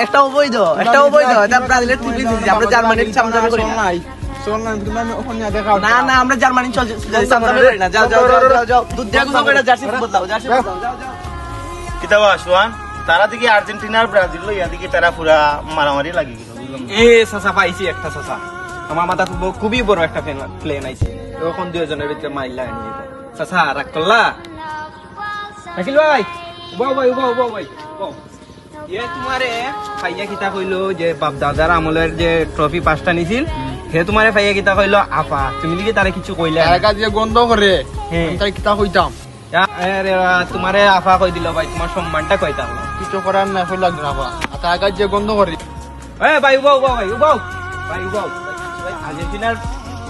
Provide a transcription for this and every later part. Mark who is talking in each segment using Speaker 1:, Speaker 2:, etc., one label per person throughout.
Speaker 1: একটা অবৈধ ব্রাজিলের আমরা জার্মানির সামনে করি নাই। না না আমরা জার্মানি সামনে করি না। যাও যাও যাও যাও দুধ দিয়া গুলো করে জার্সি বদলাও জার্সি বদলাও যাও যাও।
Speaker 2: কিতাবা আসওয়ান তারা দিকে আর্জেন্টিনা আর ব্রাজিল লইয়া দিকে তারা পুরা মারামারি লাগি গেল।
Speaker 3: এ চাচা পাইছি একটা চাচা, আমার মাথা খুবই বড় একটা প্লেন আইছে, এখন দুজনের ভিতরে মাইলা আনি চাচা রাগ করলা। শাকিল ভাই উবাও ভাই উবাও উবাও ভাই উবাও। এ তোমারে ফাইয়া কিতা কইলো যে বাপ দাদার আমলের যে ট্রফি 5টা নিছিল, হে তোমারে ফাইয়া কিতা কইলো আপা, তুমি কি তারে কিছু কইলা?
Speaker 4: একা যে গন্ধ করে তাই কিতা কইতাম।
Speaker 3: আরে তোমারে আফা কই দিল ভাই, তোমার সম্মানটা কইতাম
Speaker 4: কিছু করার না হইল না। একা যে গন্ধ করে
Speaker 3: ভাই উবাও উবাও ভাই উবাও ভাই উবাও। আর্জেন্টিনার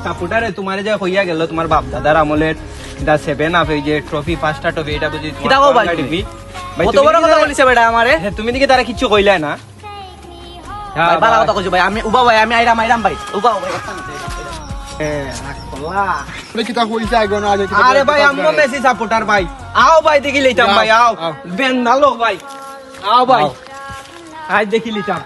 Speaker 3: সাপোর্টারে তোমারে যে হইয়া গেল তোমার বাপ দাদার আমলের 7 আপ এই যে ট্রফি 5টা ট্রফি, এটা বুঝি
Speaker 1: কিতা কও ভাই তুমি? কত বড় কথা বলিছে বেটা আমারে।
Speaker 3: তুমি নাকি তারা কিছু কইলা না?
Speaker 1: ভাই ভালো কথা কইছো ভাই, আমি উবা ভাই, আমি আইরাম ভাই উবাও ভাই।
Speaker 3: আরে ভাই আম্মু মেসি সাপোর্টার ভাই, আও ভাই দেখি লইতাম ভাই, আও বেন নালো ভাই, আও ভাই আই দেখি লইতাম।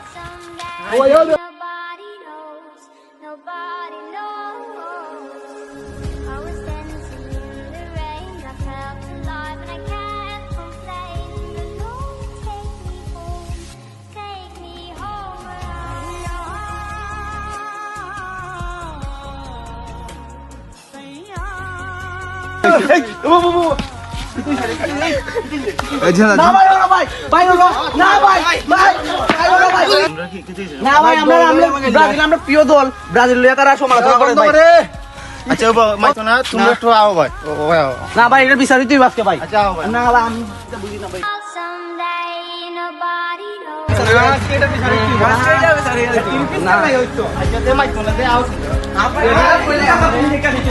Speaker 1: প্রিয় দল ব্রাজিল তারা সমালোচনা করে।
Speaker 2: আচ্ছা মাইতো না, তুমি একটু আও ভাই।
Speaker 1: না ভাই এটা বিচারি তুই বাসকে ভাই। না আমি বুঝি না ভাই।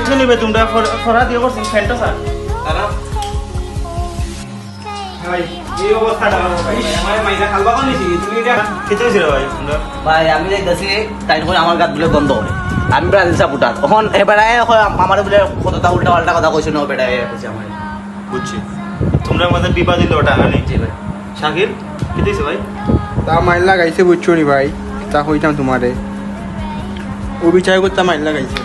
Speaker 2: শুনিবে তোমরা ফরা দিয়ে করছেন ফ্যানটা স্যার
Speaker 1: ভাই আমি দেখতেছি তাই করে আমার গাত বলে গন্ধ করে, আমি ব্রাজিল সাপোর্টার। এখন এবারে আমার বলে কতটা উল্টা পাল্টা কথা কইছো না বেটা আমার
Speaker 2: বুঝছি। তোমরা আমাদের বিবাদ দিল ওটা নেই শাকিল কি দিছে ভাই?
Speaker 4: তা মাইল লাগাইছে বুঝছো নি ভাই, তা হইতাম তোমারে ও বিচার করতে মাইল লাগাইছে।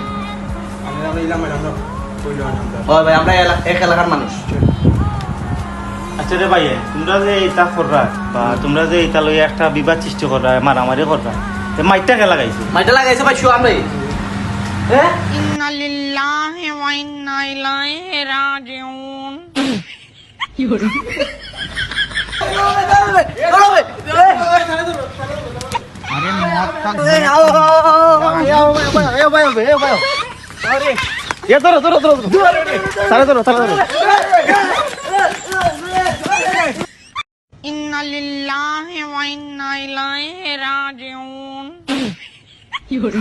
Speaker 1: ভাই আমরা এক এলাকার মানুষ।
Speaker 2: আচ্ছা রে ভাই, তোমরা যে এটা কররা বা তোমরা যে এটা লইয়া একটা বিবাদ সৃষ্টি কররা, মারামারি কররা, মাইটটা কে লাগাইছে?
Speaker 1: মাইটা লাগাইছে ভাই শুয়ান ভাই।
Speaker 5: ইন্না লিল্লাহি ওয়া ইন্না ইলাইহি রাজিউন।
Speaker 1: কি করে?
Speaker 5: আরে মদ কা ইন্না লিল্লাহি ওয়া ইন্না ইলাইহি রাজিউন।
Speaker 1: কি করে?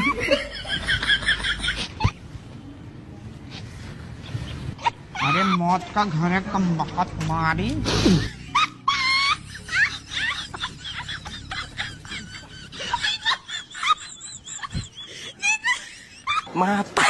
Speaker 5: अरे मौत का घर है कम बहुत मारी।
Speaker 1: Mata.